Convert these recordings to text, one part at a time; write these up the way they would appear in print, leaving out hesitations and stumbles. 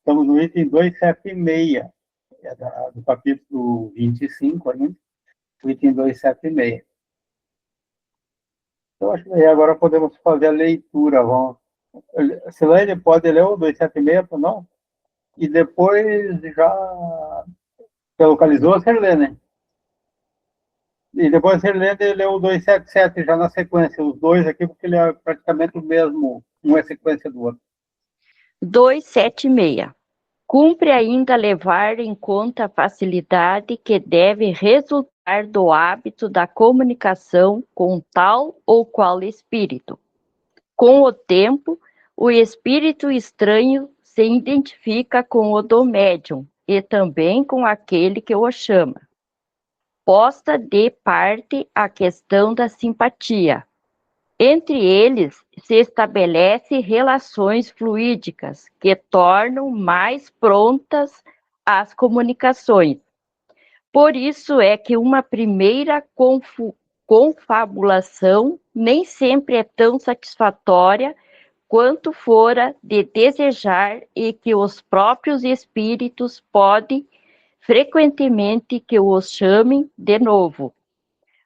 estamos no item 276, do capítulo 25 ainda, o item 276. Então, acho que agora podemos fazer a leitura. Silene, pode ler o 276, não? E depois já localizou, Silene? E depois ele lê o 277 já na sequência, os dois aqui, porque ele é praticamente o mesmo, um é sequência do outro. 276. Cumpre ainda levar em conta a facilidade que deve resultar do hábito da comunicação com tal ou qual espírito. Com o tempo, o espírito estranho se identifica com o do médium e também com aquele que o chama. Posta de parte a questão da simpatia. Entre eles se estabelece relações fluídicas que tornam mais prontas as comunicações. Por isso é que uma primeira confabulação nem sempre é tão satisfatória quanto fora de desejar e que os próprios espíritos podem frequentemente que os chamem de novo.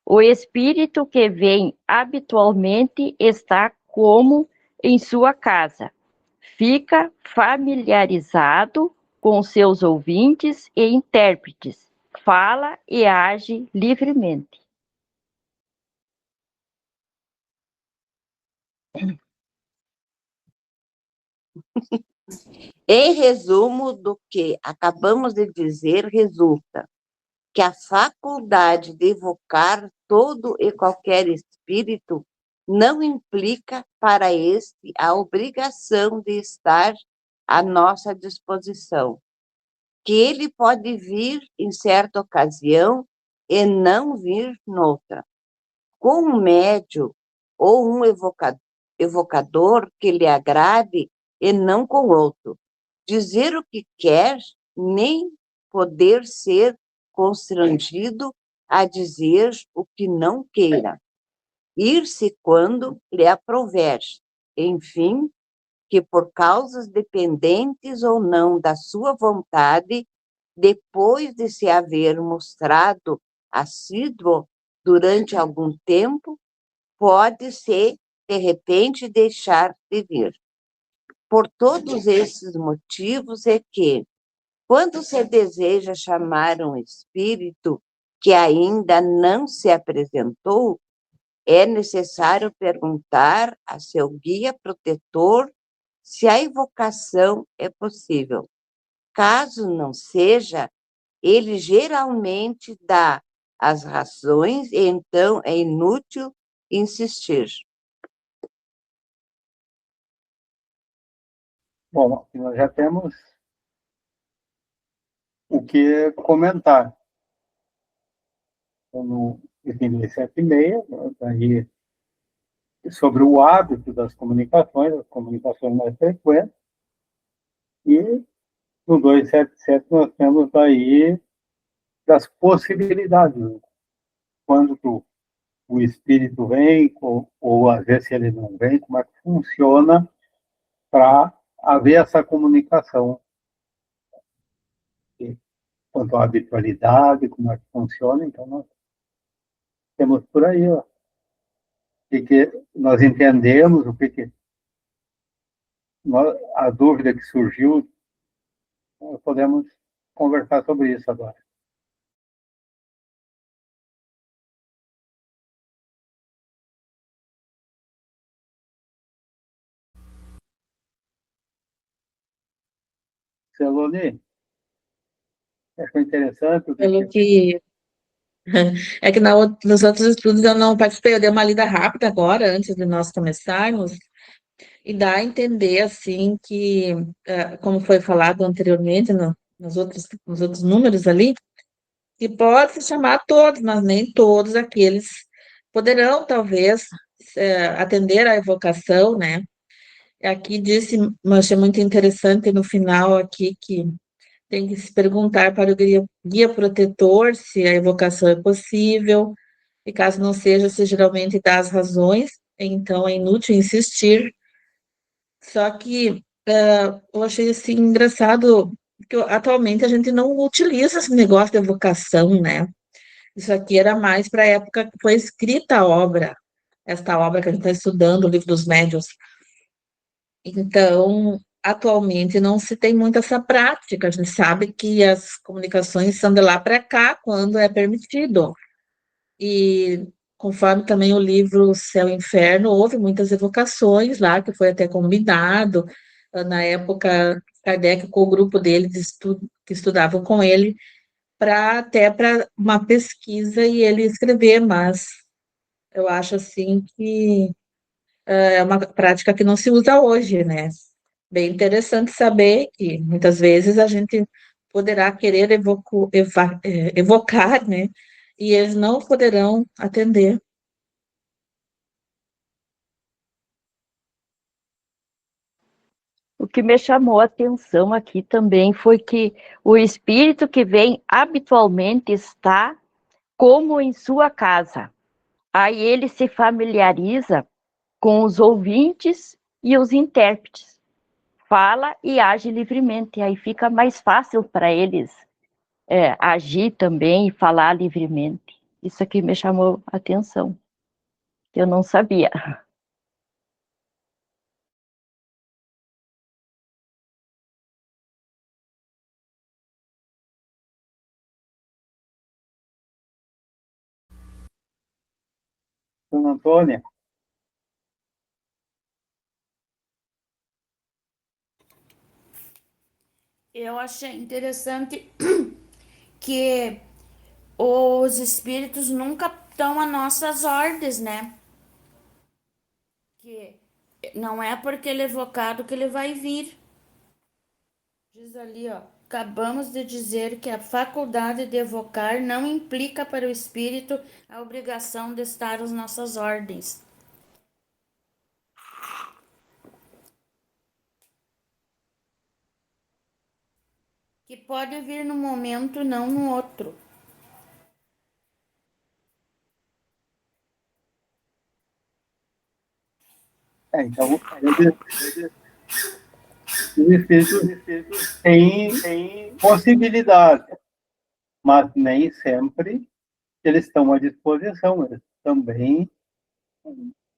O espírito que vem habitualmente está como em sua casa. Fica familiarizado com seus ouvintes e intérpretes. Fala e age livremente. Em resumo do que acabamos de dizer, resulta que a faculdade de evocar todo e qualquer espírito não implica para este a obrigação de estar à nossa disposição, que ele pode vir em certa ocasião e não vir noutra. Com um médium ou um evocador que lhe agrade e não com outro. Dizer o que quer, nem poder ser constrangido a dizer o que não queira. Ir-se quando lhe aprouver. Enfim, que por causas dependentes ou não da sua vontade, depois de se haver mostrado assíduo durante algum tempo, pode-se, de repente, deixar de vir. Por todos esses motivos é que, quando se deseja chamar um espírito que ainda não se apresentou, é necessário perguntar a seu guia protetor se a evocação é possível. Caso não seja, ele geralmente dá as razões e então é inútil insistir. Bom, nós já temos o que comentar. Então, no item 276, aí, sobre o hábito das comunicações, as comunicações mais frequentes, e no 277 nós temos aí das possibilidades, quando o espírito vem, ou às vezes ele não vem, como é que funciona para haver essa comunicação. Quanto à habitualidade, como é que funciona, então nós temos por aí, ó, que nós entendemos, a dúvida que surgiu, nós podemos conversar sobre isso agora. Celone, achou interessante? Pelo que... É que nos outros estudos eu não participei, eu dei uma lida rápida agora, antes de nós começarmos, e dá a entender, assim, que, como foi falado anteriormente nos outros números ali, que pode se chamar todos, mas nem todos aqueles poderão, talvez, atender à evocação, né? Aqui disse, mas achei muito interessante no final aqui, que tem que se perguntar para o guia protetor se a evocação é possível, e caso não seja, se geralmente dá as razões, então é inútil insistir. Só que eu achei assim engraçado que atualmente a gente não utiliza esse negócio de evocação, né? Isso aqui era mais para a época que foi escrita a obra, esta obra que a gente está estudando, o Livro dos Médiuns. Então, atualmente não se tem muito essa prática. A gente sabe que as comunicações são de lá para cá, quando é permitido. E conforme também o livro Céu e Inferno, houve muitas evocações lá, que foi até combinado. Na época, Kardec, com o grupo dele que estudavam com ele, para uma pesquisa e ele escrever, mas eu acho assim que é uma prática que não se usa hoje, né? Bem interessante saber que muitas vezes a gente poderá querer evocar, né? E eles não poderão atender. O que me chamou a atenção aqui também foi que o espírito que vem habitualmente está como em sua casa. Aí ele se familiariza com os ouvintes e os intérpretes. Fala e age livremente. Aí fica mais fácil para eles agir também e falar livremente. Isso aqui me chamou a atenção. Eu não sabia. Dona Antônia, Eu achei interessante que os espíritos nunca estão a nossas ordens, né? Que não é porque ele é evocado que ele vai vir. Diz ali, ó. Acabamos de dizer que a faculdade de evocar não implica para o espírito a obrigação de estar às nossas ordens. Que pode vir no momento, não no outro. então, os espíritos têm possibilidade, mas nem sempre eles estão à disposição. Eles também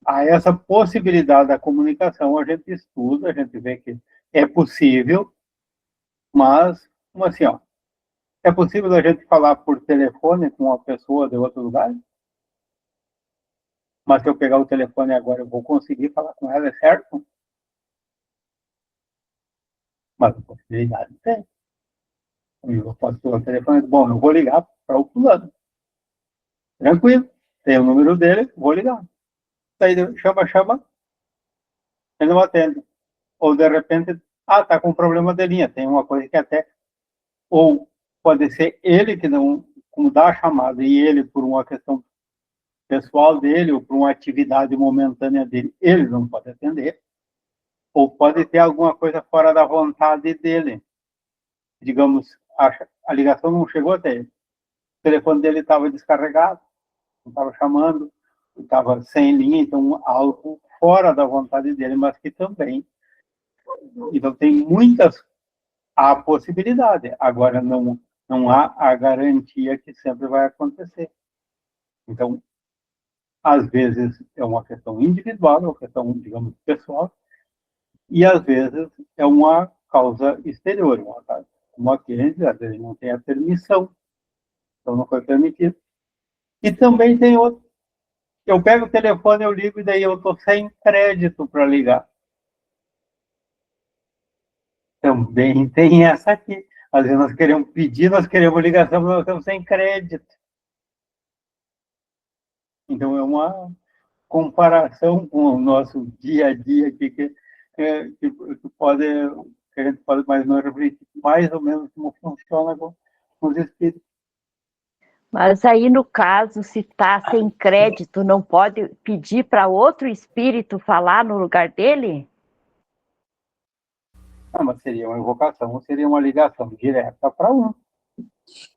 há essa possibilidade da comunicação, a gente estuda, a gente vê que é possível, mas, como assim, ó, é possível a gente falar por telefone com uma pessoa de outro lugar? Mas se eu pegar o telefone agora, eu vou conseguir falar com ela, é certo? Mas a possibilidade tem. Eu posso pegar o telefone, bom, eu vou ligar para o fulano. Tranquilo, tem o número dele, vou ligar. Daí chama, ele não atende. Ou de repente, tá com problema de linha, tem uma coisa que até, ou pode ser ele que não, como dá a chamada, e ele, por uma questão pessoal dele, ou por uma atividade momentânea dele, ele não pode atender, ou pode ter alguma coisa fora da vontade dele. Digamos, a ligação não chegou até ele. O telefone dele estava descarregado, não estava chamando, estava sem linha, então algo fora da vontade dele, mas que também. Então tem muitas a possibilidade. Agora não há a garantia que sempre vai acontecer. Então, às vezes é uma questão individual, é uma questão, digamos, pessoal, e às vezes é uma causa exterior, uma que às vezes não tem a permissão, então não foi permitido. E também tem outro. Eu pego o telefone, eu ligo e daí eu estou sem crédito para ligar. Também tem essa aqui. Às vezes nós queremos pedir, nós queremos ligação, mas nós estamos sem crédito. Então é uma comparação com o nosso dia a dia aqui que pode, que a gente pode mais ou menos refletir mais ou menos como funciona com os espíritos. Mas aí, no caso, se está sem crédito, não pode pedir para outro espírito falar no lugar dele? Mas seria uma invocação, seria uma ligação direta para um.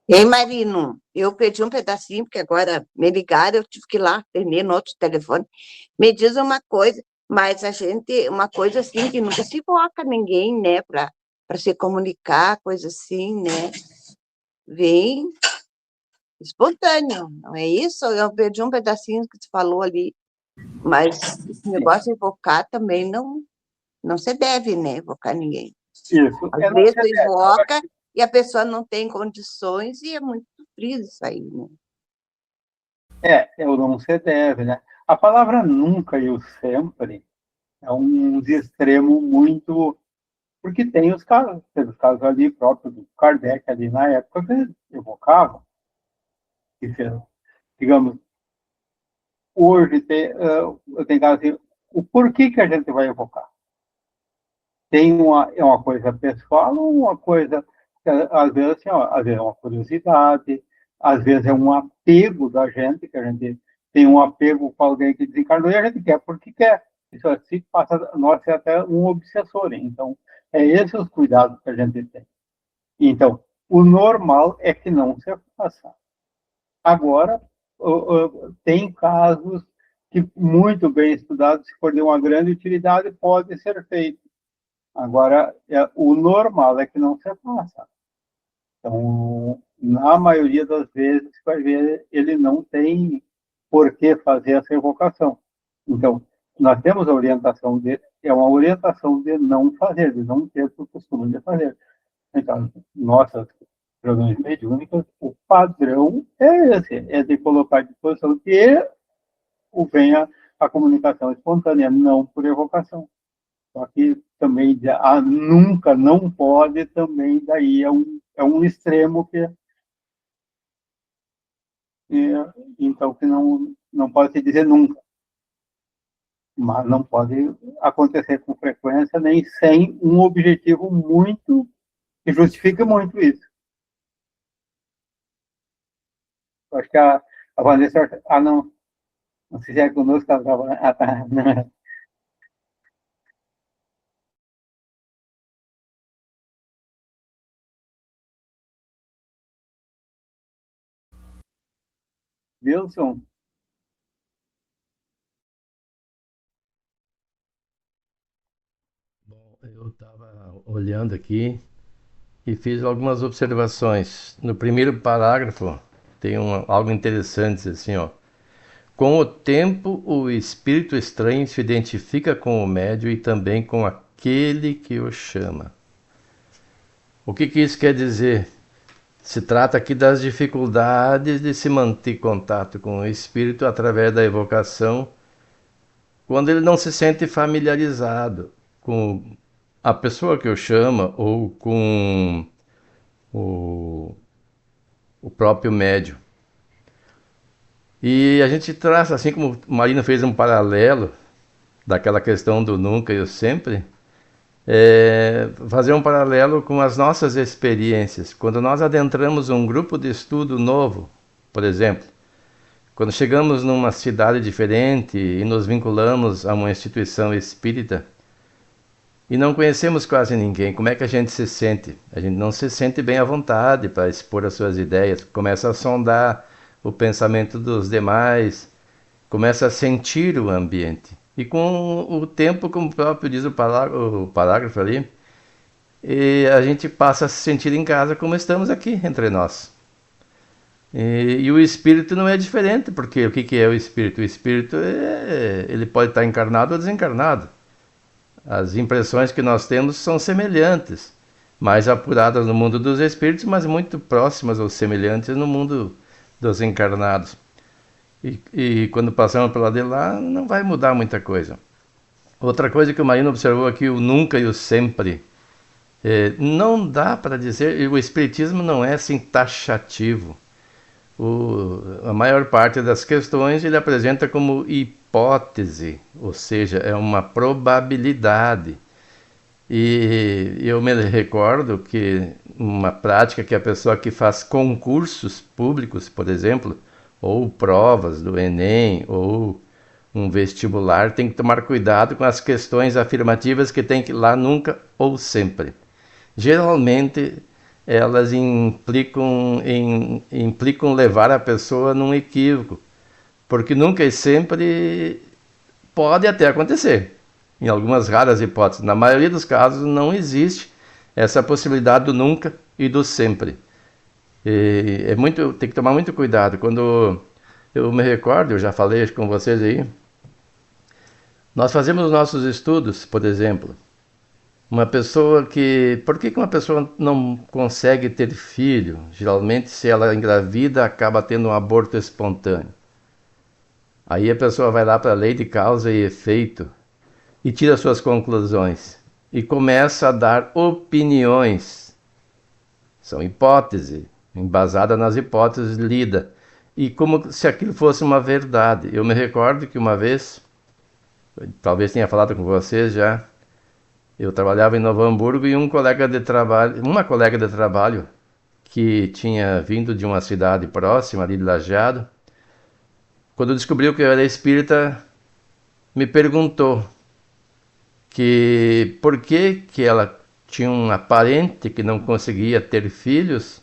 Ei, Marino, eu perdi um pedacinho, porque agora me ligaram, eu tive que ir lá atender no outro telefone. Me diz uma coisa, Mas a gente, uma coisa assim, que nunca se invoca ninguém, né, para se comunicar, coisa assim, né? Vem espontâneo, não é isso? Eu perdi um pedacinho que você falou ali, mas esse negócio de invocar também não se deve, né, invocar ninguém. Isso. Às Não vezes se tu deve. invoca e a pessoa não tem condições e é muito sofrido isso aí, né? O não se deve, né? A palavra nunca e o sempre é um extremo muito. Porque teve os casos ali próprios do Kardec, ali na época, que eles evocavam, que digamos, hoje eu tenho casos assim, o porquê que a gente vai evocar? É uma coisa pessoal ou uma coisa, às vezes, assim, ó, às vezes é uma curiosidade, às vezes é um apego da gente, que a gente tem um apego com alguém que desencarnou e a gente quer porque quer. Isso assim passa, nós é até um obsessor. Então, é esses os cuidados que a gente tem. Então, o normal é que não se faça. Agora, tem casos que, muito bem estudados, se for de uma grande utilidade, pode ser feito. Agora, o normal é que não se faça. Então, na maioria das vezes, você vai ver, ele não tem por que fazer essa evocação. Então, nós temos a orientação é uma orientação de não fazer, de não ter o costume de fazer. Então, nossas reuniões mediúnicas, o padrão é esse, é de colocar à disposição que venha a comunicação espontânea, não por evocação. Só que também nunca, não pode, também daí é um extremo então que não pode se dizer nunca. Mas não pode acontecer com frequência, nem sem um objetivo muito, que justifique muito isso. Eu acho que a Vanessa, não sei se é conosco, ela estava, tá, não. Wilson, Bom, eu estava olhando aqui e fiz algumas observações. No primeiro parágrafo tem algo interessante assim, ó. Com o tempo, o espírito estranho se identifica com o médium e também com aquele que o chama. O que isso quer dizer? Se trata aqui das dificuldades de se manter contato com o espírito através da evocação, quando ele não se sente familiarizado com a pessoa que o chama ou com o, o próprio médium. E a gente traça, assim como Marina fez um paralelo daquela questão do nunca e o sempre, fazer um paralelo com as nossas experiências. Quando nós adentramos um grupo de estudo novo, por exemplo, quando chegamos numa cidade diferente e nos vinculamos a uma instituição espírita e não conhecemos quase ninguém, como é que a gente se sente? A gente não se sente bem à vontade para expor as suas ideias, começa a sondar o pensamento dos demais, começa a sentir o ambiente. E com o tempo, como o próprio diz o parágrafo ali, a gente passa a se sentir em casa como estamos aqui entre nós. E o espírito não é diferente, porque o que é o espírito? O espírito ele pode estar encarnado ou desencarnado. As impressões que nós temos são semelhantes, mais apuradas no mundo dos espíritos, mas muito próximas ou semelhantes no mundo dos encarnados. E quando passamos pela de lá, não vai mudar muita coisa. Outra coisa que o Marino observou aqui, o nunca e o sempre. Não dá para dizer, o espiritismo não é assim taxativo. A maior parte das questões ele apresenta como hipótese, ou seja, é uma probabilidade. E eu me recordo que uma prática que a pessoa que faz concursos públicos, por exemplo, ou provas do Enem, ou um vestibular, tem que tomar cuidado com as questões afirmativas que tem que ir lá nunca ou sempre. Geralmente elas implicam levar a pessoa num equívoco, porque nunca e sempre pode até acontecer, em algumas raras hipóteses. Na maioria dos casos não existe essa possibilidade do nunca e do sempre. E tem que tomar muito cuidado. Quando eu me recordo, eu já falei com vocês aí, nós fazemos os nossos estudos, por exemplo, por que uma pessoa não consegue ter filho? Geralmente, se ela engravida, acaba tendo um aborto espontâneo. Aí a pessoa vai lá para a lei de causa e efeito e tira suas conclusões e começa a dar opiniões. São hipóteses, embasadas nas hipóteses lidas. E como se aquilo fosse uma verdade. Eu me recordo que uma vez, talvez tenha falado com vocês já, eu trabalhava em Novo Hamburgo e uma colega de trabalho que tinha vindo de uma cidade próxima, ali de Lajeado, quando descobriu que eu era espírita, me perguntou por que ela tinha um parente que não conseguia ter filhos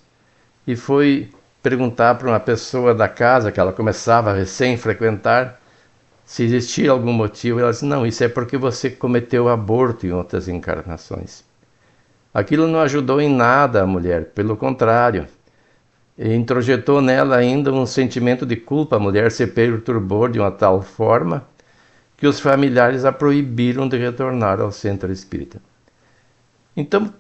e foi perguntar para uma pessoa da casa que ela começava a recém-frequentar se existia algum motivo. Ela disse, não, isso é porque você cometeu aborto em outras encarnações. Aquilo não ajudou em nada a mulher, pelo contrário. Introjetou nela ainda um sentimento de culpa. A mulher se perturbou de uma tal forma que os familiares a proibiram de retornar ao centro espírita. Então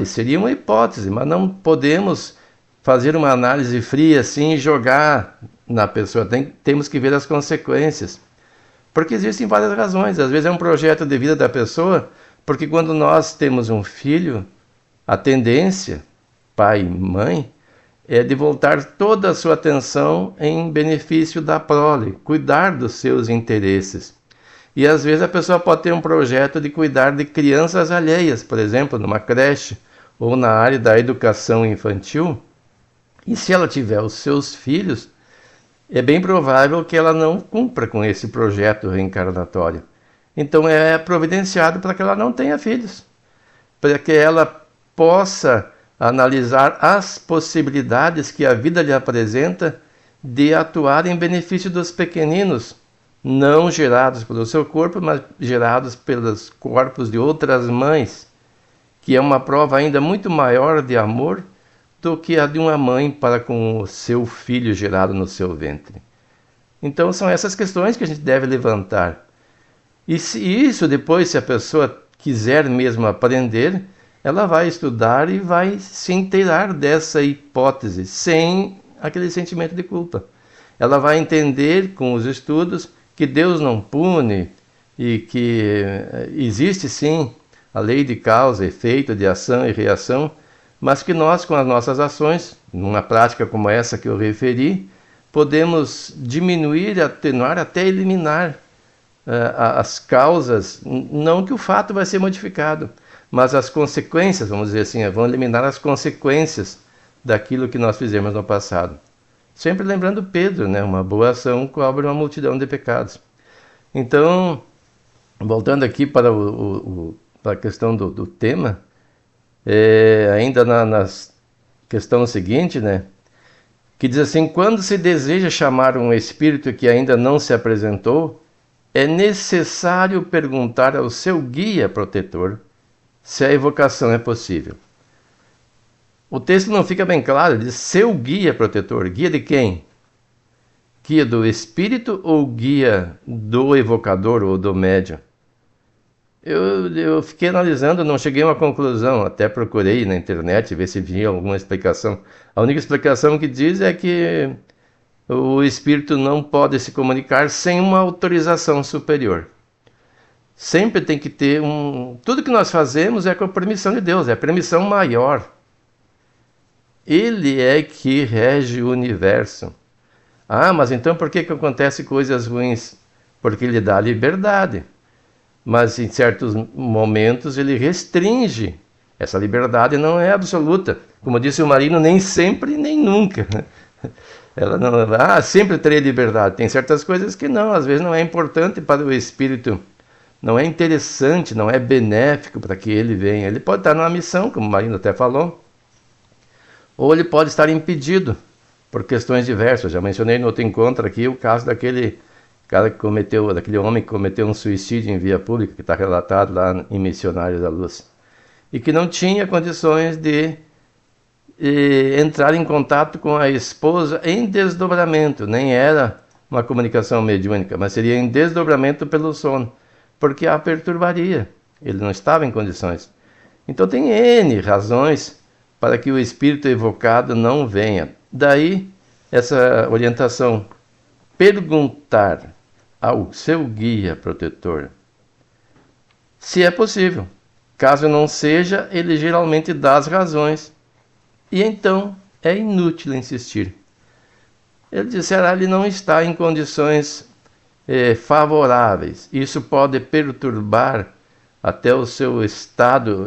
seria uma hipótese, mas não podemos fazer uma análise fria assim e jogar na pessoa. Temos que ver as consequências. Porque existem várias razões. Às vezes é um projeto de vida da pessoa, porque quando nós temos um filho, a tendência, pai e mãe, é de voltar toda a sua atenção em benefício da prole, cuidar dos seus interesses. E às vezes a pessoa pode ter um projeto de cuidar de crianças alheias, por exemplo, numa creche ou na área da educação infantil. E se ela tiver os seus filhos, é bem provável que ela não cumpra com esse projeto reencarnatório. Então é providenciado para que ela não tenha filhos, para que ela possa analisar as possibilidades que a vida lhe apresenta de atuar em benefício dos pequeninos, não gerados pelo seu corpo, mas gerados pelos corpos de outras mães, que é uma prova ainda muito maior de amor do que a de uma mãe para com o seu filho gerado no seu ventre. Então são essas questões que a gente deve levantar. E se a pessoa quiser mesmo aprender, ela vai estudar e vai se inteirar dessa hipótese, sem aquele sentimento de culpa. Ela vai entender com os estudos que Deus não pune e que existe sim a lei de causa, efeito, de ação e reação, mas que nós, com as nossas ações, numa prática como essa que eu referi, podemos diminuir, atenuar, até eliminar as causas. Não que o fato vai ser modificado, mas as consequências, vamos dizer assim, vão eliminar as consequências daquilo que nós fizemos no passado. Sempre lembrando Pedro, né? Uma boa ação cobre uma multidão de pecados. Então, voltando aqui para a questão do tema, ainda na questão seguinte, né? Que diz assim, quando se deseja chamar um espírito que ainda não se apresentou, é necessário perguntar ao seu guia protetor se a evocação é possível. O texto não fica bem claro, diz seu guia protetor. Guia de quem? Guia do espírito ou guia do evocador ou do médium? Eu fiquei analisando, não cheguei a uma conclusão, até procurei na internet ver se vinha alguma explicação. A única explicação que diz é que o espírito não pode se comunicar sem uma autorização superior. Sempre tem que ter tudo que nós fazemos é com a permissão de Deus, é a permissão maior. Ele é que rege o universo. Ah, mas então por que acontecem coisas ruins? Porque ele dá liberdade. Mas em certos momentos ele restringe. Essa liberdade não é absoluta. Como disse o Marino, nem sempre, nem nunca. Ela não, sempre terei liberdade. Tem certas coisas que não, às vezes não é importante para o espírito. Não é interessante, não é benéfico para que ele venha. Ele pode estar numa missão, como o Marino até falou. Ou ele pode estar impedido por questões diversas. Já mencionei no outro encontro aqui o caso daquele daquele homem que cometeu um suicídio em via pública, que está relatado lá em Missionários da Luz, e que não tinha condições de entrar em contato com a esposa em desdobramento, nem era uma comunicação mediúnica, mas seria em desdobramento pelo sono, porque a perturbaria, ele não estava em condições. Então tem N razões para que o espírito evocado não venha. Daí essa orientação, perguntar ao seu guia protetor se é possível. Caso não seja, ele geralmente dá as razões. E então é inútil insistir. Ele disserá que ele não está em condições favoráveis. Isso pode perturbar até o seu estado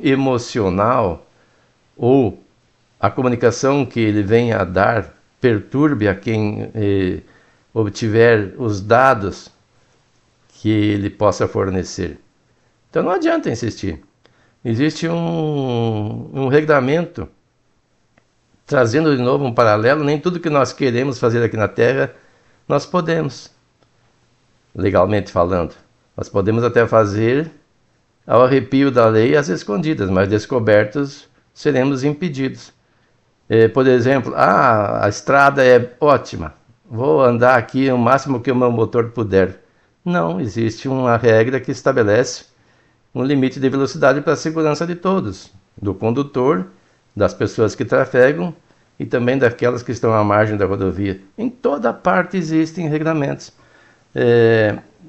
emocional, ou a comunicação que ele venha a dar perturbe a quem obtiver os dados que ele possa fornecer. Então não adianta insistir. Existe um regramento, trazendo de novo um paralelo, nem tudo que nós queremos fazer aqui na Terra, nós podemos, legalmente falando. Nós podemos até fazer ao arrepio da lei às escondidas, mas descobertos seremos impedidos. Por exemplo, a estrada é ótima, vou andar aqui o máximo que o meu motor puder. Não, existe uma regra que estabelece um limite de velocidade para a segurança de todos, do condutor, das pessoas que trafegam e também daquelas que estão à margem da rodovia. Em toda parte existem regulamentos.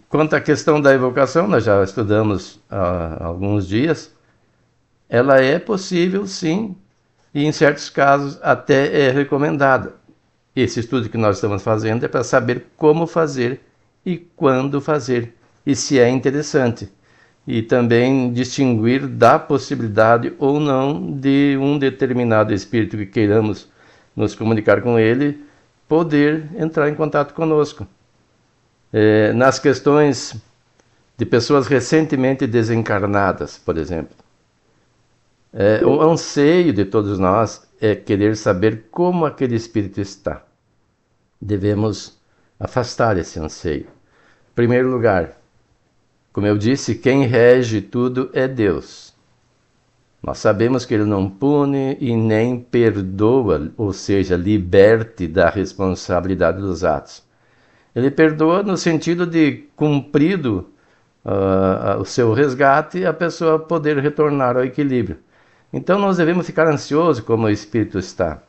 Quanto à questão da evocação, nós já estudamos há alguns dias, ela é possível sim, e em certos casos até é recomendada. Esse estudo que nós estamos fazendo é para saber como fazer e quando fazer, e se é interessante. E também distinguir da possibilidade ou não de um determinado espírito que queiramos nos comunicar com ele, poder entrar em contato conosco. Nas questões de pessoas recentemente desencarnadas, por exemplo, o anseio de todos nós é querer saber como aquele espírito está. Devemos afastar esse anseio. Em primeiro lugar, como eu disse, quem rege tudo é Deus. Nós sabemos que Ele não pune e nem perdoa, ou seja, liberte da responsabilidade dos atos. Ele perdoa no sentido de cumprido o seu resgate e a pessoa poder retornar ao equilíbrio. Então nós devemos ficar ansiosos como o espírito está.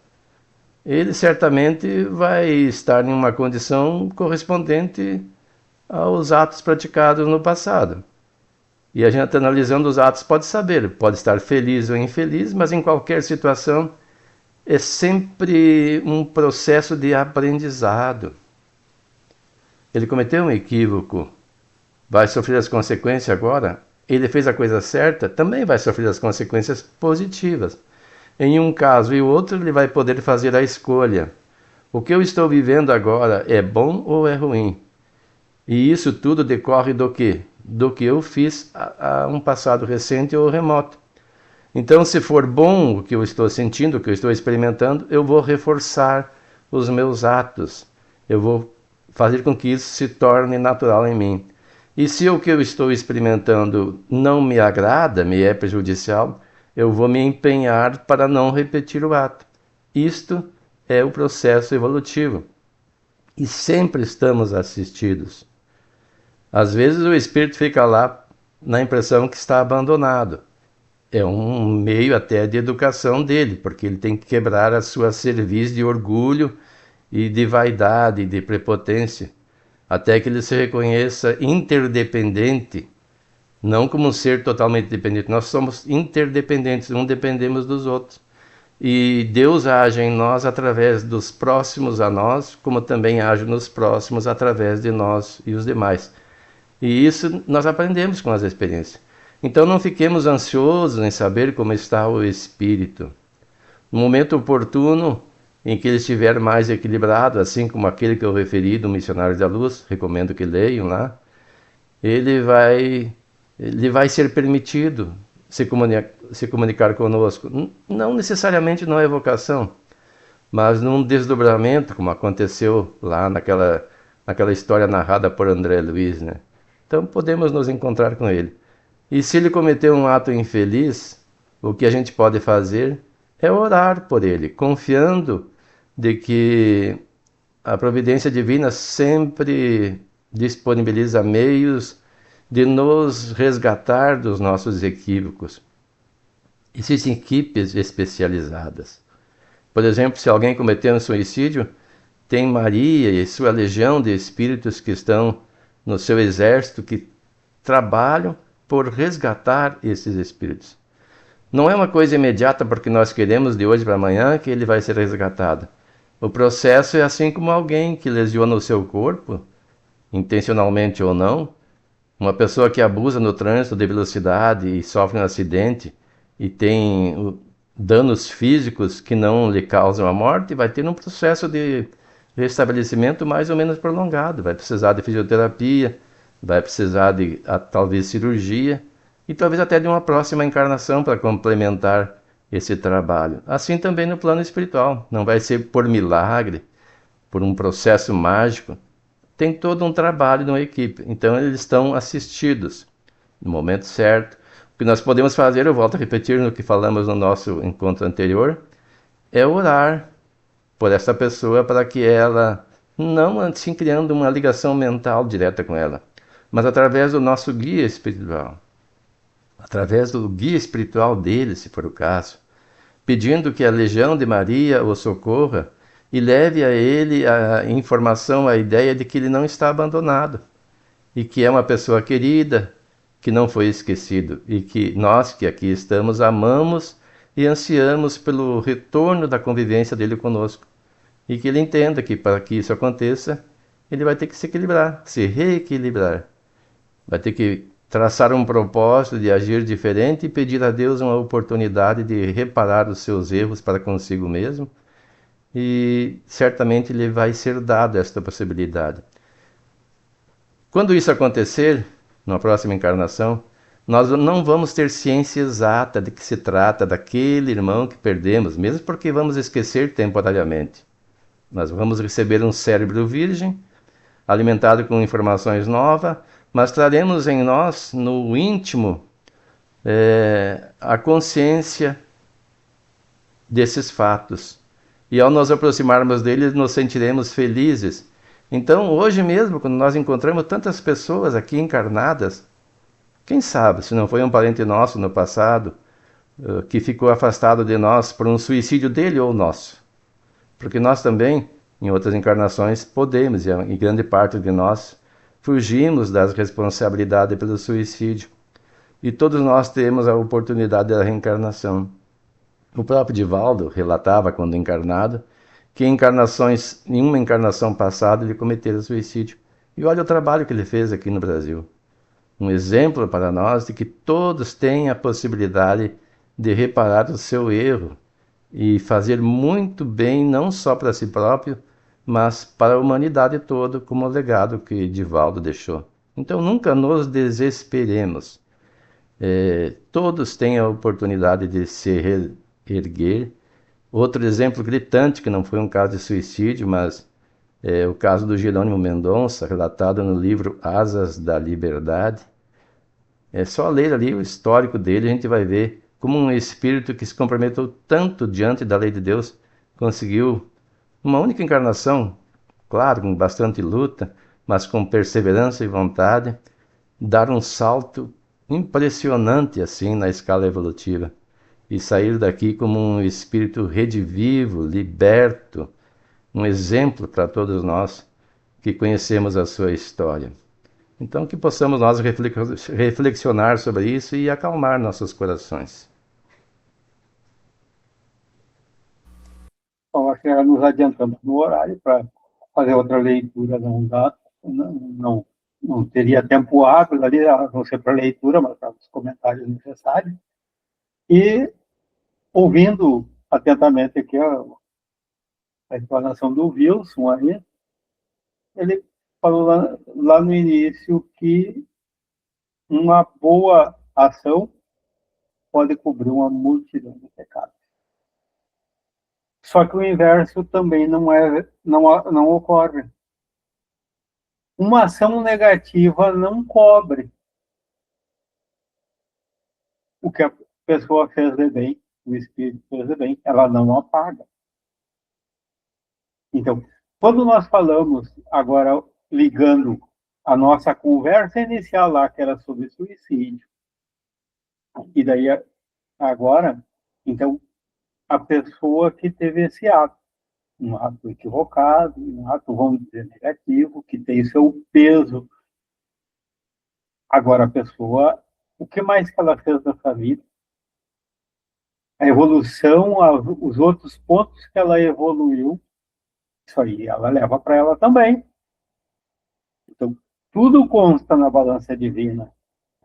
Ele certamente vai estar em uma condição correspondente aos atos praticados no passado. E a gente, analisando os atos, pode saber, pode estar feliz ou infeliz, mas em qualquer situação é sempre um processo de aprendizado. Ele cometeu um equívoco, vai sofrer as consequências agora. Ele fez a coisa certa, também vai sofrer as consequências positivas. Em um caso e o outro, ele vai poder fazer a escolha. O que eu estou vivendo agora é bom ou é ruim? E isso tudo decorre do quê? Do que eu fiz a um passado recente ou remoto. Então, se for bom o que eu estou sentindo, o que eu estou experimentando, eu vou reforçar os meus atos. Eu vou fazer com que isso se torne natural em mim. E se o que eu estou experimentando não me agrada, me é prejudicial, eu vou me empenhar para não repetir o ato. Isto é o processo evolutivo. E sempre estamos assistidos. Às vezes o espírito fica lá na impressão que está abandonado. É um meio até de educação dele, porque ele tem que quebrar a sua cerviz de orgulho e de vaidade e de prepotência, até que ele se reconheça interdependente, não como um ser totalmente dependente. Nós somos interdependentes, um dependemos dos outros. E Deus age em nós através dos próximos a nós, como também age nos próximos através de nós e os demais. E isso nós aprendemos com as experiências. Então não fiquemos ansiosos em saber como está o espírito. No momento oportuno, em que ele estiver mais equilibrado, assim como aquele que eu referi do Missionário da Luz, recomendo que leiam lá, ele vai ser permitido se comunicar conosco. Não necessariamente numa evocação, mas num desdobramento, como aconteceu lá naquela aquela história narrada por André Luiz, né? Então podemos nos encontrar com ele. E se ele cometeu um ato infeliz, o que a gente pode fazer é orar por ele, confiando de que a providência divina sempre disponibiliza meios de nos resgatar dos nossos equívocos. Existem equipes especializadas. Por exemplo, se alguém cometeu um suicídio, tem Maria e sua legião de espíritos que estão no seu exército que trabalham por resgatar esses espíritos. Não é uma coisa imediata porque nós queremos de hoje para amanhã que ele vai ser resgatado. O processo é assim como alguém que lesiona o seu corpo, intencionalmente ou não, uma pessoa que abusa no trânsito de velocidade e sofre um acidente e tem danos físicos que não lhe causam a morte, vai ter um processo de restabelecimento mais ou menos prolongado. Vai precisar de fisioterapia, vai precisar de talvez cirurgia e talvez até de uma próxima encarnação para complementar esse trabalho. Assim também no plano espiritual. Não vai ser por milagre, por um processo mágico. Tem todo um trabalho de uma equipe. Então eles estão assistidos no momento certo. O que nós podemos fazer, eu volto a repetir no que falamos no nosso encontro anterior, é orar por essa pessoa para que ela, não assim criando uma ligação mental direta com ela, mas através do nosso guia espiritual, através do guia espiritual dele, se for o caso, pedindo que a Legião de Maria o socorra e leve a ele a informação, a ideia de que ele não está abandonado e que é uma pessoa querida, que não foi esquecido e que nós que aqui estamos amamos e ansiamos pelo retorno da convivência dele conosco. E que ele entenda que para que isso aconteça, ele vai ter que se equilibrar, se reequilibrar. Vai ter que traçar um propósito de agir diferente e pedir a Deus uma oportunidade de reparar os seus erros para consigo mesmo. E certamente lhe vai ser dada esta possibilidade. Quando isso acontecer, na próxima encarnação, nós não vamos ter ciência exata de que se trata daquele irmão que perdemos, mesmo porque vamos esquecer temporariamente. Nós vamos receber um cérebro virgem, alimentado com informações novas, mas traremos em nós, no íntimo, a consciência desses fatos. E ao nos aproximarmos deles, nos sentiremos felizes. Então, hoje mesmo, quando nós encontramos tantas pessoas aqui encarnadas, quem sabe se não foi um parente nosso no passado que ficou afastado de nós por um suicídio dele ou nosso. Porque nós também, em outras encarnações, podemos, e grande parte de nós, fugimos das responsabilidades pelo suicídio. E todos nós temos a oportunidade da reencarnação. O próprio Divaldo relatava, quando encarnado, que em uma encarnação passada ele cometera suicídio. E olha o trabalho que ele fez aqui no Brasil. Um exemplo para nós de que todos têm a possibilidade de reparar o seu erro e fazer muito bem, não só para si próprio, mas para a humanidade toda, como o legado que Divaldo deixou. Então nunca nos desesperemos. Todos têm a oportunidade de se reerguer. Outro exemplo gritante, que não foi um caso de suicídio, mas é o caso do Jerônimo Mendonça, relatado no livro Asas da Liberdade. É só ler ali o histórico dele, a gente vai ver como um espírito que se comprometeu tanto diante da lei de Deus conseguiu, uma única encarnação, claro, com bastante luta, mas com perseverança e vontade, dar um salto impressionante assim na escala evolutiva e sair daqui como um espírito redivivo, liberto, um exemplo para todos nós que conhecemos a sua história. Então que possamos nós reflexionar sobre isso e acalmar nossos corações. Bom, acho que já nos adiantamos no horário para fazer outra leitura, não teria tempo hábil ali, a não ser para leitura, mas para os comentários necessários. E ouvindo atentamente aqui a explanação do Wilson aí, ele falou lá no início que uma boa ação pode cobrir uma multidão de pecados. Só que o inverso também não ocorre. uma ação negativa não cobre o que a pessoa fez de bem, o espírito fez de bem, ela não apaga. Então, quando nós falamos, agora ligando a nossa conversa inicial lá, que era sobre suicídio, e daí agora, então, a pessoa que teve esse ato, um ato equivocado, um ato, vamos dizer, negativo, que tem seu peso. Agora, a pessoa, o que mais que ela fez nessa vida? A evolução, os outros pontos que ela evoluiu, isso aí ela leva para ela também. Então, tudo consta na balança divina.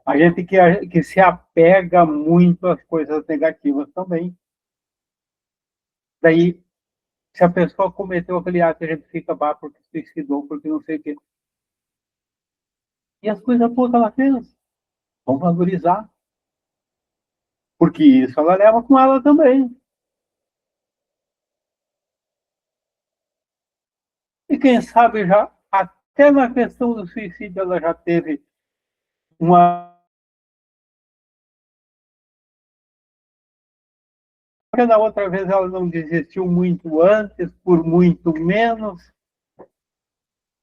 A gente que se apega muito às coisas negativas também. Daí, se a pessoa cometeu aquele ato, a gente fica porque se suicidou, porque não sei o quê. E as coisas boas que ela fez, vamos valorizar. Porque isso ela leva com ela também. E quem sabe já, até na questão do suicídio, ela já teve uma. Porque na outra vez ela não desistiu muito antes, por muito menos.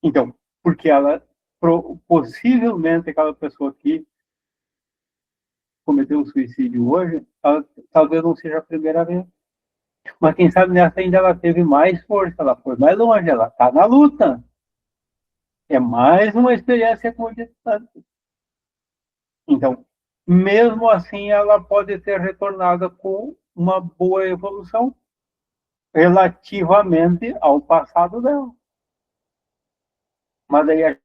Então, porque ela, possivelmente, aquela pessoa que cometeu um suicídio hoje, ela, talvez não seja a primeira vez. Mas quem sabe nessa ainda ela teve mais força, ela foi mais longe, ela está na luta. É mais uma experiência condicionante. Então, mesmo assim, ela pode ter retornado com uma boa evolução relativamente ao passado dela. Mas aí a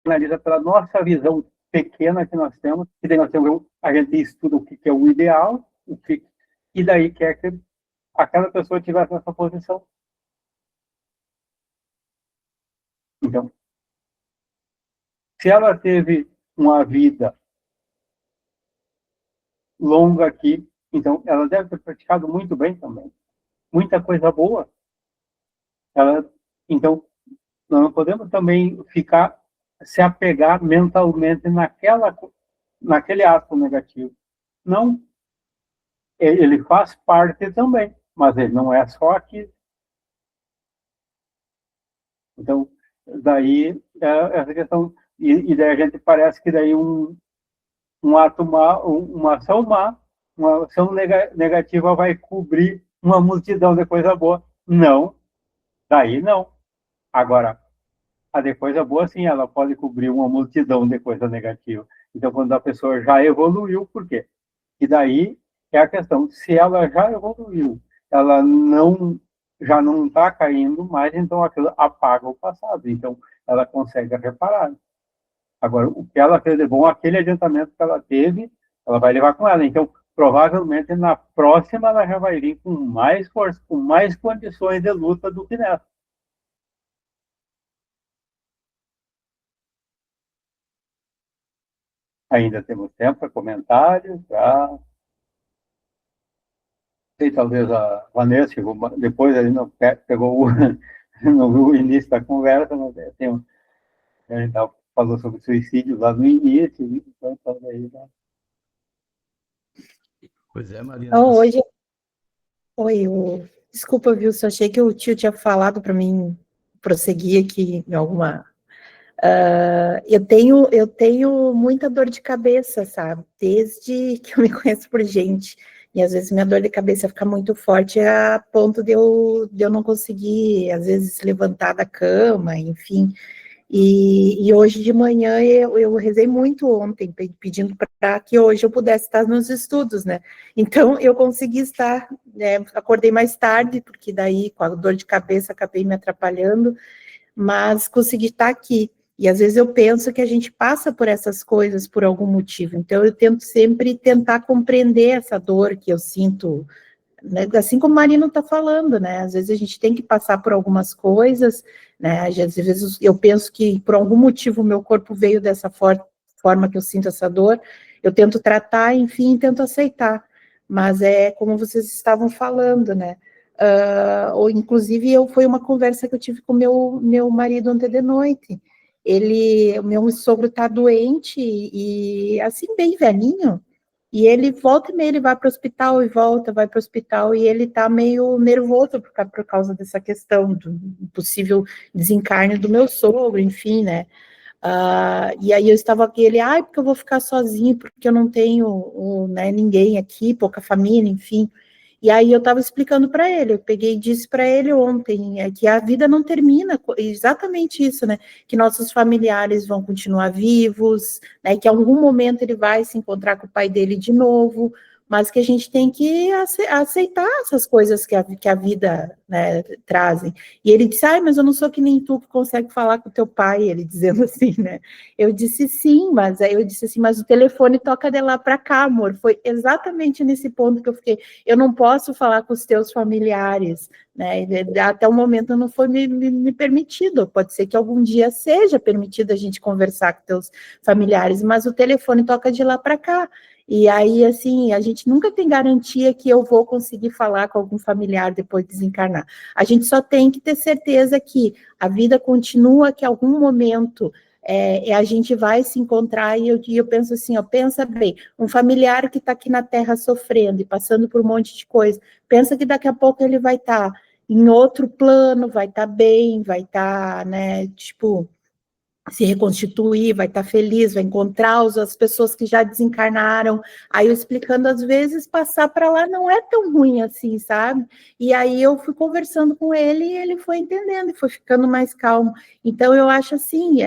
analisa pela nossa visão pequena que nós temos, e daí nós temos, a gente estuda o que é o ideal, e daí quer que aquela pessoa tivesse nessa posição. Então, se ela teve uma vida longa aqui, então ela deve ter praticado muito bem também. Muita coisa boa. Então, nós não podemos também se apegar mentalmente naquele ato negativo. Não. Ele faz parte também, mas ele não é só aqui. Então, daí, essa questão, e daí a gente parece que daí um ato má, uma ação má, uma ação negativa vai cobrir uma multidão de coisa boa. Não, daí não. Agora, a de coisa boa, sim, ela pode cobrir uma multidão de coisa negativa. Então, quando a pessoa já evoluiu, por quê? E daí é a questão, se ela já evoluiu, ela já não está caindo mais, então aquilo apaga o passado. Então, ela consegue reparar. Agora, o que ela fez de bom, aquele adiantamento que ela teve, ela vai levar com ela. Então, provavelmente, na próxima, ela já vai vir com mais força, com mais condições de luta do que nessa. Ainda temos tempo para comentários, sei, talvez a Vanessa, depois ele não pegou não viu o início da conversa, mas a gente falou sobre suicídio lá no início, então talvez. Pois é, Marina. Oh, hoje... Oi, desculpa, viu? Só achei que o tio tinha falado para mim prosseguir aqui em alguma. Eu tenho muita dor de cabeça, sabe? Desde que eu me conheço por gente. E às vezes minha dor de cabeça fica muito forte a ponto de eu não conseguir, às vezes, levantar da cama, enfim. E hoje de manhã eu rezei muito ontem, pedindo para que hoje eu pudesse estar nos estudos, né? Então eu consegui estar, né? Acordei mais tarde, porque daí com a dor de cabeça acabei me atrapalhando, mas consegui estar aqui. E às vezes eu penso que a gente passa por essas coisas por algum motivo, então eu tento sempre tentar compreender essa dor que eu sinto, né? Assim como o Marino está falando, né? Às vezes a gente tem que passar por algumas coisas, né? Às vezes eu penso que por algum motivo o meu corpo veio dessa forma que eu sinto essa dor, eu tento tratar, enfim, tento aceitar. Mas é como vocês estavam falando, né? ou inclusive foi uma conversa que eu tive com meu marido ontem de noite. O meu sogro está doente e assim, bem velhinho, e ele volta e meia, ele vai para o hospital e volta, vai para o hospital, e ele está meio nervoso por causa dessa questão do possível desencarne do meu sogro, enfim, né? E aí eu estava aqui, ele, porque eu vou ficar sozinho, porque eu não tenho né, ninguém aqui, pouca família, enfim. E aí eu estava explicando para ele, eu peguei e disse para ele ontem, que a vida não termina, exatamente isso, né? Que nossos familiares vão continuar vivos, né? Que em algum momento ele vai se encontrar com o pai dele de novo, mas que a gente tem que aceitar essas coisas que a vida, né, trazem. E ele disse, mas eu não sou que nem tu que consegue falar com o teu pai, ele dizendo assim, né? Eu disse sim, aí eu disse assim, mas o telefone toca de lá para cá, amor. Foi exatamente nesse ponto que eu fiquei, eu não posso falar com os teus familiares, né? Até o momento não foi me permitido, pode ser que algum dia seja permitido a gente conversar com teus familiares, mas o telefone toca de lá para cá. E aí, assim, a gente nunca tem garantia que eu vou conseguir falar com algum familiar depois de desencarnar. A gente só tem que ter certeza que a vida continua, que em algum momento a gente vai se encontrar, e eu penso assim, pensa bem, um familiar que está aqui na Terra sofrendo e passando por um monte de coisa, pensa que daqui a pouco ele vai estar em outro plano, vai estar bem, vai estar, né, tipo, se reconstituir, vai estar feliz, vai encontrar as pessoas que já desencarnaram, aí eu explicando, às vezes, passar para lá não é tão ruim assim, sabe? E aí eu fui conversando com ele e ele foi entendendo, e foi ficando mais calmo. Então, eu acho assim,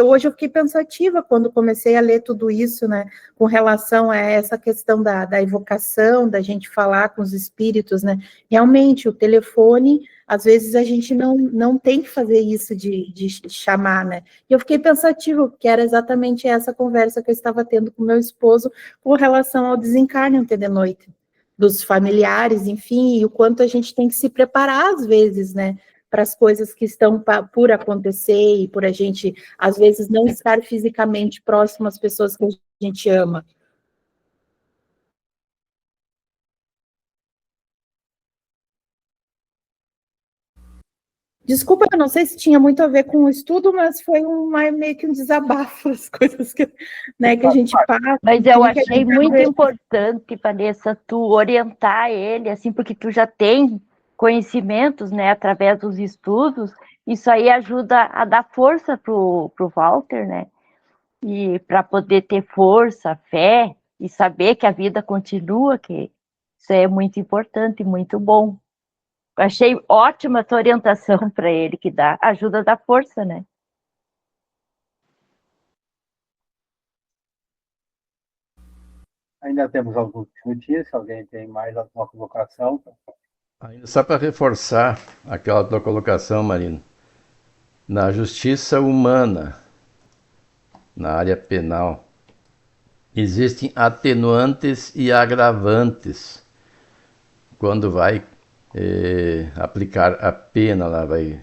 hoje eu fiquei pensativa quando comecei a ler tudo isso, né, com relação a essa questão da evocação, da gente falar com os espíritos, né? Realmente, o telefone, às vezes a gente não tem que fazer isso de chamar, né? E eu fiquei pensativa, porque era exatamente essa conversa que eu estava tendo com meu esposo com relação ao desencarne ontem de noite, dos familiares, enfim, e o quanto a gente tem que se preparar, às vezes, né? Para as coisas que estão por acontecer e por a gente, às vezes, não estar fisicamente próximo às pessoas que a gente ama. Desculpa, eu não sei se tinha muito a ver com o estudo, mas foi meio que um desabafo, as coisas que, né, que a gente passa. Mas eu achei muito importante, Vanessa, tu orientar ele, assim, porque tu já tem conhecimentos, né, através dos estudos, isso aí ajuda a dar força pro Walter, né, e para poder ter força, fé, e saber que a vida continua, que isso é muito importante, muito bom. Achei ótima a tua orientação para ele, que ajuda a dar força, né? Ainda temos alguns minutinhos, se alguém tem mais alguma colocação. Ainda só para reforçar aquela tua colocação, Marino, na justiça humana, na área penal, existem atenuantes e agravantes quando vai aplicar a pena, lá vai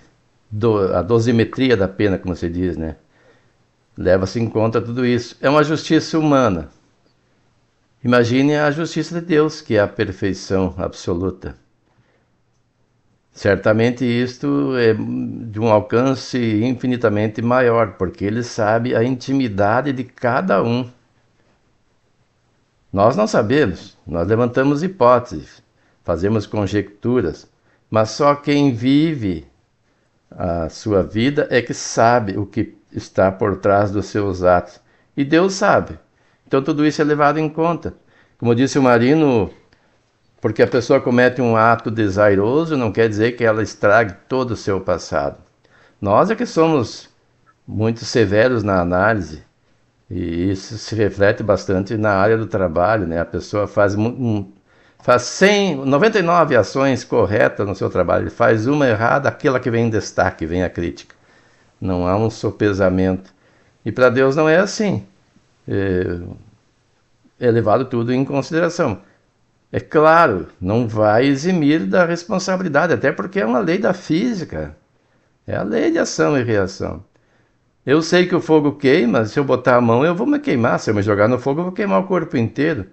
a dosimetria da pena, como se diz, né? Leva-se em conta tudo isso. É uma justiça humana. Imagine a justiça de Deus, que é a perfeição absoluta. Certamente isto é de um alcance infinitamente maior, porque ele sabe a intimidade de cada um. Nós não sabemos, nós levantamos hipóteses, fazemos conjecturas, mas só quem vive a sua vida é que sabe o que está por trás dos seus atos. E Deus sabe. Então tudo isso é levado em conta. Como disse o Marino, porque a pessoa comete um ato desairoso, não quer dizer que ela estrague todo o seu passado. Nós é que somos muito severos na análise, e isso se reflete bastante na área do trabalho, né? A pessoa faz 99 ações corretas no seu trabalho, ele faz uma errada, aquela que vem em destaque, vem a crítica. Não há um sopesamento. E para Deus não é assim. É levado tudo em consideração. É claro, não vai eximir da responsabilidade, até porque é uma lei da física. É a lei de ação e reação. Eu sei que o fogo queima, se eu botar a mão eu vou me queimar, se eu me jogar no fogo eu vou queimar o corpo inteiro.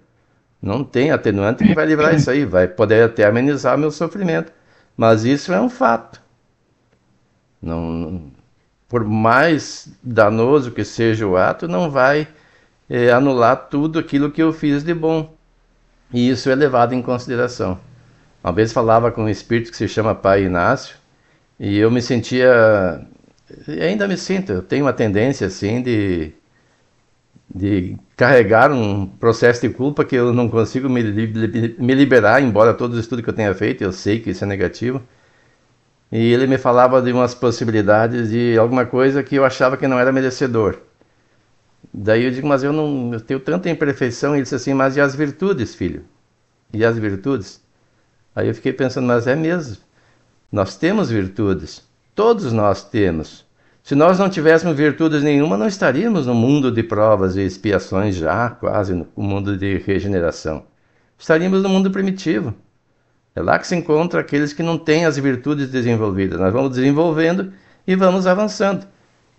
Não tem atenuante que vai livrar isso aí. Vai poder até amenizar meu sofrimento. Mas isso é um fato. Não, por mais danoso que seja o ato, não vai anular tudo aquilo que eu fiz de bom. E isso é levado em consideração. Uma vez falava com um espírito que se chama Pai Inácio, e eu me sentia, e ainda me sinto, eu tenho uma tendência assim de carregar um processo de culpa que eu não consigo me liberar, embora todo o estudo que eu tenha feito, eu sei que isso é negativo. E ele me falava de umas possibilidades de alguma coisa que eu achava que não era merecedor. Daí eu digo, mas eu tenho tanta imperfeição. E ele disse assim, mas e as virtudes, filho? E as virtudes? Aí eu fiquei pensando, mas é mesmo. Nós temos virtudes. Todos nós temos. Se nós não tivéssemos virtudes nenhuma, não estaríamos no mundo de provas e expiações já, quase no mundo de regeneração. Estaríamos no mundo primitivo. É lá que se encontra aqueles que não têm as virtudes desenvolvidas. Nós vamos desenvolvendo e vamos avançando.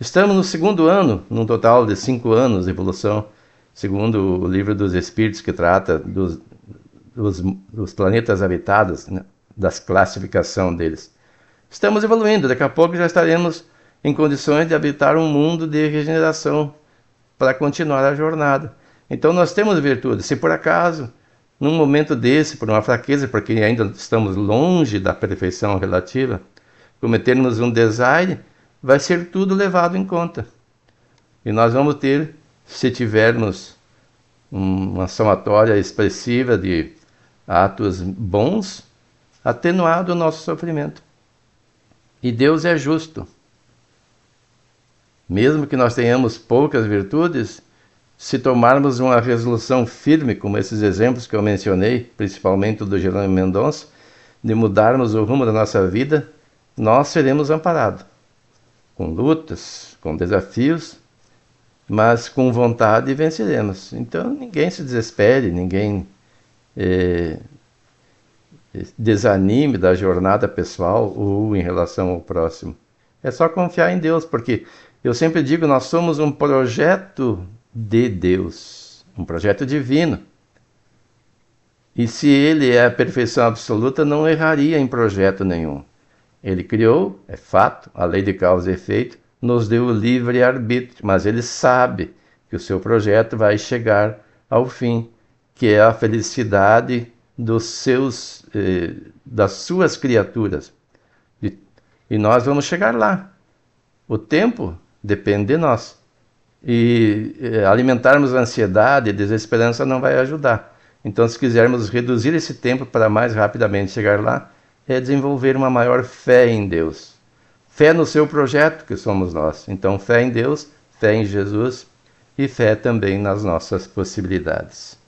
Estamos no segundo ano, num total de 5 anos de evolução, segundo o livro dos Espíritos, que trata dos planetas habitados, né, das classificação deles. Estamos evoluindo, daqui a pouco já estaremos em condições de habitar um mundo de regeneração para continuar a jornada. Então nós temos virtudes. Se por acaso, num momento desse, por uma fraqueza, porque ainda estamos longe da perfeição relativa, cometermos um desaire, vai ser tudo levado em conta. E nós vamos ter, se tivermos uma somatória expressiva de atos bons, atenuado o nosso sofrimento. E Deus é justo. Mesmo que nós tenhamos poucas virtudes, se tomarmos uma resolução firme, como esses exemplos que eu mencionei, principalmente o do Jerônimo Mendonça, de mudarmos o rumo da nossa vida, nós seremos amparados. Com lutas, com desafios, mas com vontade venceremos. Então ninguém se desespere, ninguém desanime da jornada pessoal ou em relação ao próximo. É só confiar em Deus, porque eu sempre digo, nós somos um projeto de Deus, um projeto divino. E se Ele é a perfeição absoluta, não erraria em projeto nenhum. Ele criou, é fato, a lei de causa e efeito, nos deu o livre arbítrio, mas Ele sabe que o seu projeto vai chegar ao fim, que é a felicidade das suas criaturas. E nós vamos chegar lá. O tempo depende de nós. E alimentarmos a ansiedade e desesperança não vai ajudar. Então, se quisermos reduzir esse tempo para mais rapidamente chegar lá, é desenvolver uma maior fé em Deus. Fé no seu projeto, que somos nós. Então, fé em Deus, fé em Jesus e fé também nas nossas possibilidades.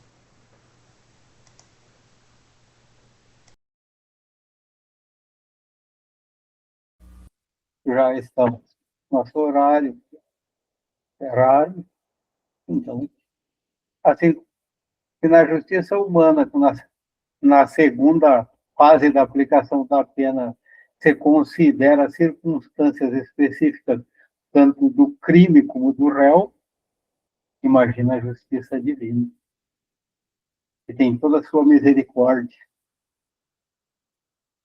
Já estamos no nosso horário, então, assim, que na justiça humana, na segunda fase da aplicação da pena, se considera circunstâncias específicas, tanto do crime como do réu, imagina a justiça divina, que tem toda a sua misericórdia,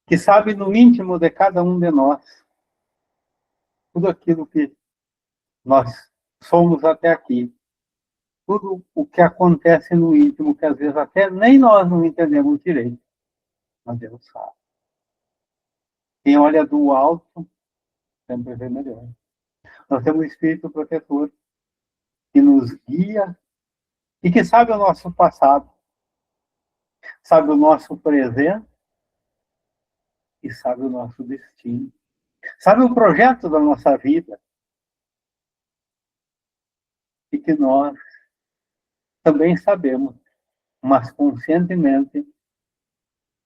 que sabe no íntimo de cada um de nós tudo aquilo que nós somos até aqui, tudo o que acontece no íntimo, que às vezes até nem nós não entendemos direito, mas Deus sabe. Quem olha do alto sempre vê melhor. Nós temos um Espírito protetor que nos guia e que sabe o nosso passado, sabe o nosso presente e sabe o nosso destino. Sabe o projeto da nossa vida e que nós também sabemos, mas conscientemente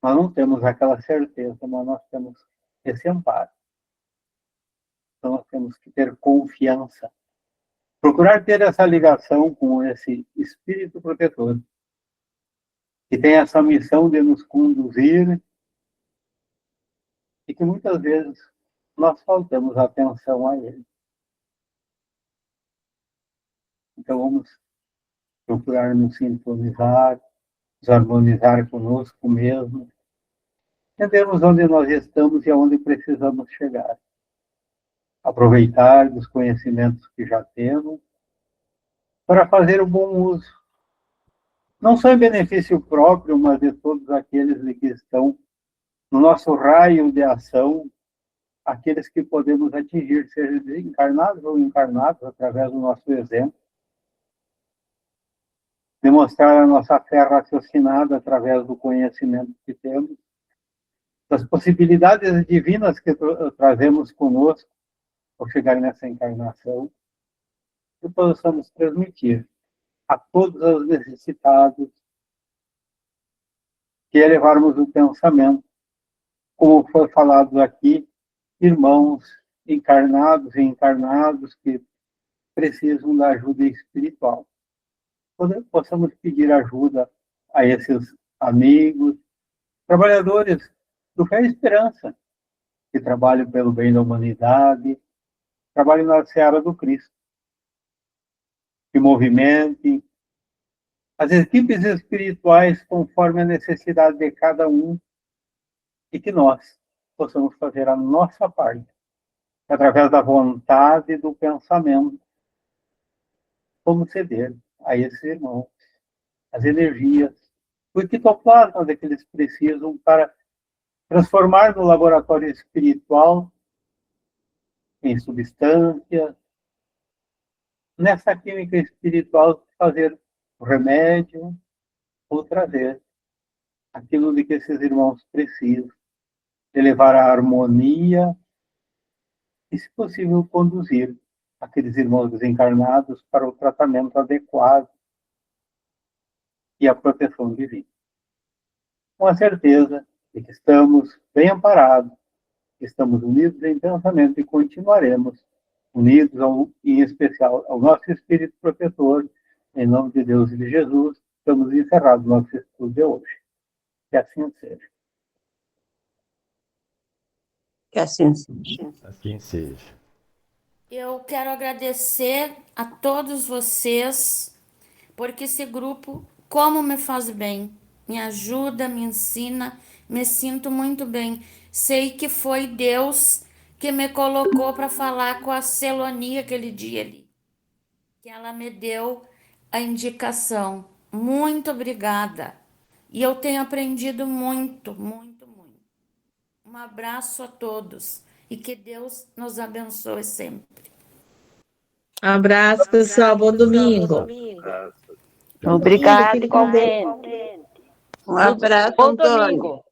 nós não temos aquela certeza, mas nós temos esse amparo. Então nós temos que ter confiança, procurar ter essa ligação com esse Espírito protetor, que tem essa missão de nos conduzir e que muitas vezes nós faltamos atenção a ele. Então vamos procurar nos sintonizar, nos harmonizar conosco mesmo, entendemos onde nós estamos e aonde precisamos chegar. Aproveitar dos conhecimentos que já temos para fazer o bom uso, não só em benefício próprio, mas de todos aqueles que estão no nosso raio de ação, aqueles que podemos atingir, seja desencarnados ou encarnados, através do nosso exemplo. Demonstrar a nossa fé raciocinada através do conhecimento que temos, das possibilidades divinas que trazemos conosco ao chegar nessa encarnação, que possamos transmitir a todos os necessitados, que elevarmos o pensamento, como foi falado aqui, irmãos encarnados e encarnados que precisam da ajuda espiritual. Possamos pedir ajuda a esses amigos, trabalhadores do Fé e Esperança, que trabalham pelo bem da humanidade, trabalham na seara do Cristo, que movimentem as equipes espirituais conforme a necessidade de cada um e que nós possamos fazer a nossa parte, através da vontade e do pensamento, como ceder a esses irmãos as energias, o ectoplasma que eles precisam para transformar no laboratório espiritual em substância, nessa química espiritual, fazer o remédio ou trazer aquilo de que esses irmãos precisam, elevar a harmonia e, se possível, conduzir aqueles irmãos desencarnados para o tratamento adequado e a proteção divina. Com a certeza de que estamos bem amparados, que estamos unidos em pensamento e continuaremos unidos, em especial, ao nosso Espírito Protetor, em nome de Deus e de Jesus, estamos encerrados no nosso estudo de hoje. Que assim seja. Que assim seja. Assim seja. Eu quero agradecer a todos vocês, porque esse grupo, como me faz bem, me ajuda, me ensina, me sinto muito bem. Sei que foi Deus que me colocou para falar com a Celonia aquele dia ali, que ela me deu a indicação. Muito obrigada. E eu tenho aprendido muito, muito, muito. Um abraço a todos e que Deus nos abençoe sempre. Abraço, pessoal. Bom domingo. Obrigada, Fiquem com Deus. igualmente. Um abraço, Bom Antônio. domingo.